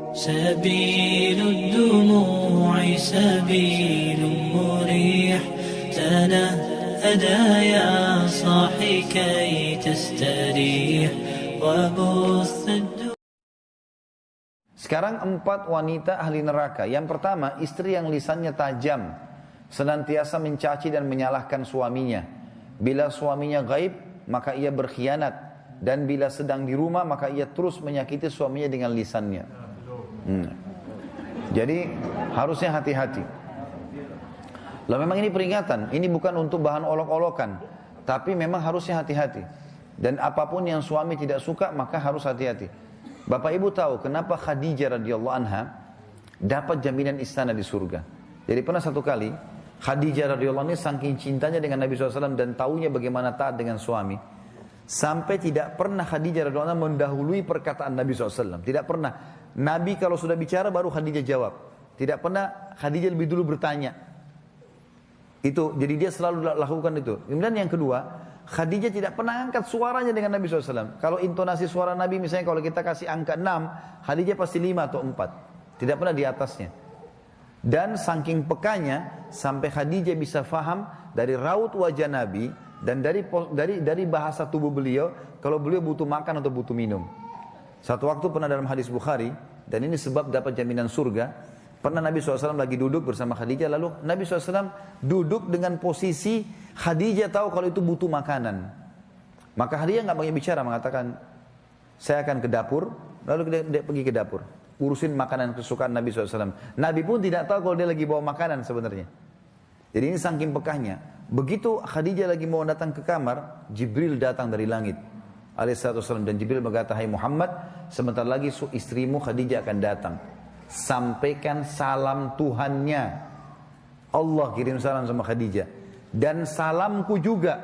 سبيل الدموع سبيل مريح تنهدى يا صاحي كي تستريح وبث Sekarang 4 wanita ahli neraka. Yang pertama, istri yang lisannya tajam, senantiasa mencaci dan menyalahkan suaminya. Bila suaminya gaib, maka ia berkhianat. Dan bila sedang di rumah, maka ia terus menyakiti suaminya dengan lisannya. Jadi harusnya hati-hati. Lalu memang ini peringatan, ini bukan untuk bahan olok-olokan, tapi memang harusnya hati-hati. Dan apapun yang suami tidak suka, maka harus hati-hati. Bapak Ibu tahu kenapa Khadijah radhiyallahu anha dapat jaminan istana di surga. Jadi pernah satu kali Khadijah radhiyallahu anha saking cintanya dengan Nabi SAW dan taunya bagaimana taat dengan suami, sampai tidak pernah Khadijah radhiyallahu anha mendahului perkataan Nabi SAW. Tidak pernah. Nabi kalau sudah bicara baru Khadijah jawab. Tidak pernah Khadijah lebih dulu bertanya. Itu jadi dia selalu lakukan itu. Kemudian yang kedua, Khadijah tidak pernah angkat suaranya dengan Nabi SAW. Kalau intonasi suara Nabi misalnya kalau kita kasih angka 6, Khadijah pasti 5 atau 4. Tidak pernah di atasnya. Dan saking pekanya sampai Khadijah bisa faham dari raut wajah Nabi dan dari bahasa tubuh beliau kalau beliau butuh makan atau butuh minum. Satu waktu pernah dalam hadis Bukhari, dan ini sebab dapat jaminan surga. Pernah Nabi SAW lagi duduk bersama Khadijah, lalu Nabi SAW duduk dengan posisi Khadijah tahu kalau itu butuh makanan. Maka Khadijah nggak banyak bicara, mengatakan, saya akan ke dapur, lalu dia pergi ke dapur. Urusin makanan kesukaan Nabi SAW. Nabi pun tidak tahu kalau dia lagi bawa makanan sebenarnya. Jadi ini saking pekahnya. Begitu Khadijah lagi mau datang ke kamar, Jibril datang dari langit. Alaihissalam, dan Jibril berkata, hai Muhammad, sebentar lagi istrimu Khadijah akan datang. Sampaikan salam Tuhannya. Allah kirim salam sama Khadijah. Dan salamku juga.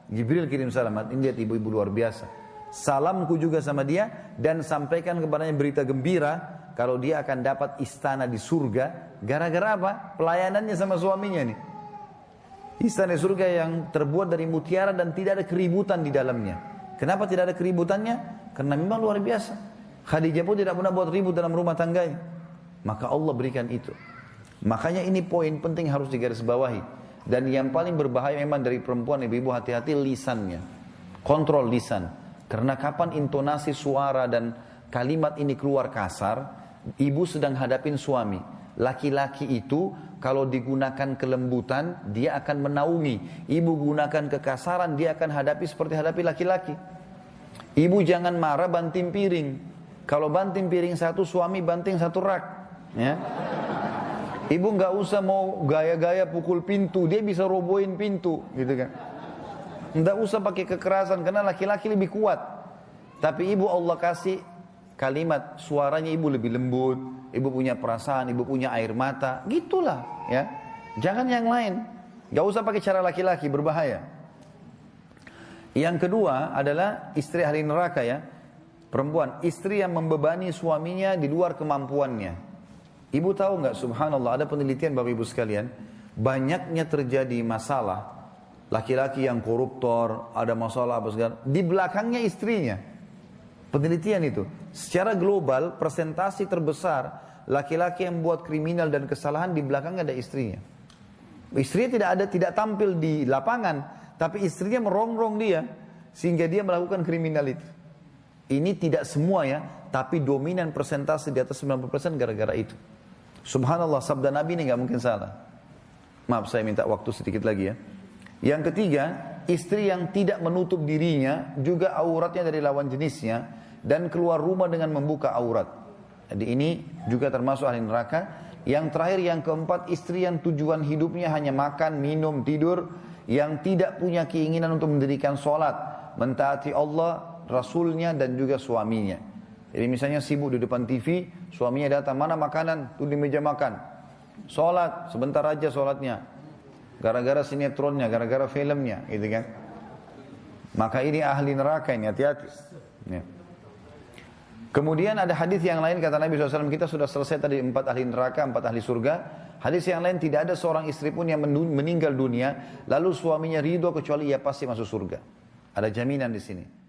Jibril kirim salam. Ini lihat ibu-ibu luar biasa. Salamku juga sama dia. Dan sampaikan kepadanya berita gembira. Kalau dia akan dapat istana di surga. Gara-gara apa? Pelayanannya sama suaminya nih. Istana surga yang terbuat dari mutiara dan tidak ada keributan di dalamnya. Kenapa tidak ada keributannya? Karena memang luar biasa. Khadijah pun tidak pernah buat ribut dalam rumah tangganya. Maka Allah berikan itu. Makanya ini poin penting harus digarisbawahi. Dan yang paling berbahaya memang dari perempuan ibu-ibu, hati-hati lisannya. Kontrol lisan. Karena kapan intonasi suara dan kalimat ini keluar kasar, ibu sedang hadapin suami. Laki-laki itu kalau digunakan kelembutan, dia akan menaungi. Ibu gunakan kekasaran, dia akan hadapi seperti hadapi laki-laki. Ibu jangan marah banting piring. Kalau banting piring satu, suami banting satu rak. Ya. Ibu nggak usah mau gaya-gaya pukul pintu, dia bisa robohin pintu, gitu kan? Nggak usah pakai kekerasan karena laki-laki lebih kuat. Tapi ibu Allah kasih kalimat, suaranya ibu lebih lembut, ibu punya perasaan, ibu punya air mata, gitulah, ya. Jangan yang lain. Nggak usah pakai cara laki-laki, berbahaya. Yang kedua adalah istri ahli neraka, ya. Perempuan, istri yang membebani suaminya di luar kemampuannya. Ibu tahu nggak, subhanallah, ada penelitian Bapak Ibu sekalian, banyaknya terjadi masalah, laki-laki yang koruptor, ada masalah apa segala, di belakangnya istrinya. Penelitian itu, secara global, persentasi terbesar, laki-laki yang buat kriminal dan kesalahan di belakangnya ada istrinya. Istrinya tidak tampil di lapangan, tapi istrinya merongrong dia, sehingga dia melakukan kriminal itu. Ini tidak semua ya, tapi dominan persentase di atas 90% gara-gara itu. Subhanallah, sabda Nabi ini nggak mungkin salah. Maaf, saya minta waktu sedikit lagi ya. Yang ketiga, istri yang tidak menutup dirinya, juga auratnya dari lawan jenisnya, dan keluar rumah dengan membuka aurat. Jadi ini juga termasuk ahli neraka. Yang terakhir, yang keempat, istri yang tujuan hidupnya hanya makan, minum, tidur, yang tidak punya keinginan untuk mendirikan sholat, mentaati Allah, Rasulnya, dan juga suaminya. Jadi misalnya sibuk di depan TV, suaminya datang, mana makanan? Tuh di meja makan. Sholat, sebentar aja sholatnya. Gara-gara sinetronnya, gara-gara filmnya, gitu kan. Maka ini ahli neraka ini, hati-hati. Ya. Kemudian ada hadis yang lain, kata Nabi SAW, kita sudah selesai tadi 4 ahli neraka, 4 ahli surga. Hadis yang lain, tidak ada seorang istri pun yang meninggal dunia, lalu suaminya ridho kecuali ia pasti masuk surga. Ada jaminan di sini.